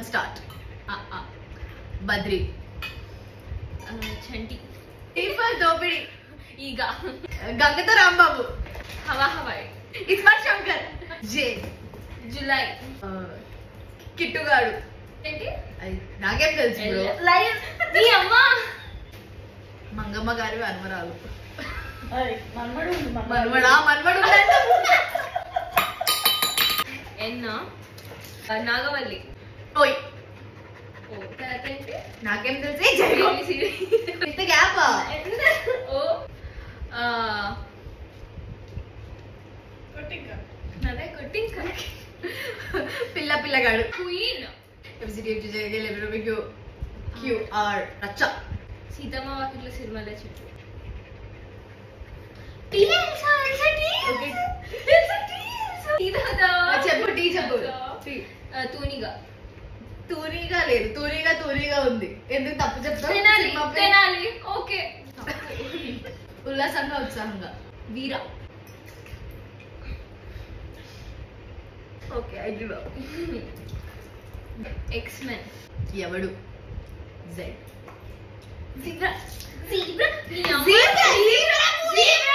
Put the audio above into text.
Start. Badri. చంటి. TIFFA దోపిడి. ఈగ. గంగతో రాంబాబు. హవా హవాయ్. ఇస్మార్ట్ శంకర్. జే. జులై. కిట్టుగాడు. ఏంటి నాకేం తెలుసు బ్రో. లయన్. నీ అమ్మా. మంగమ్మ గారి మనమరాలు. మన్మడు. మన్మడు. ఎన్న. నాగవల్లి. ఓయ్. ఓ తర్వాత ఏంటి నాకేం తెలుసు. ఇంత గ్యాప్. ఓ అదే కొట్టింక. పిల్లగాడు. క్వీన్. క్యూఆర్ రచ్చ. సీతమ్మ వాకిట్లో సిరిమల్లె చెట్టు. చెప్పు టీ చెప్పు. తూనిగా. తూనీగా లేదు, తూనీగా ఉంది. ఎందుకు తప్పు చెప్తావు? తెనాలి. ఓకే. ఉల్లాసంగా ఉత్సాహంగా. Veera. Okay I give up. X Men. ఎవడు? జెడ్. జీబ్రా. నీ అమ్మ. జీబ్రా.